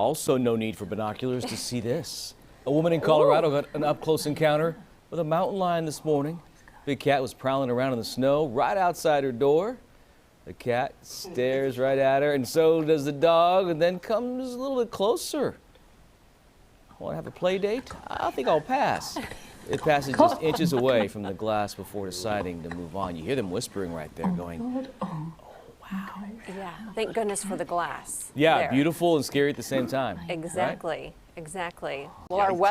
Also, no need for binoculars to see this. A woman in Colorado got an up-close encounter with a mountain lion this morning. Big cat was prowling around in the snow right outside her door. The cat stares right at her, and so does the dog, and then comes a little bit closer. Want to have a play date? I think I'll pass. It passes just inches away from the glass before deciding to move on. You hear them whispering right there, going, "Oh, wow." Yeah, thank goodness for the glass. Yeah, there. beautiful and scary at the same time. Exactly, right? exactly. Well, our weather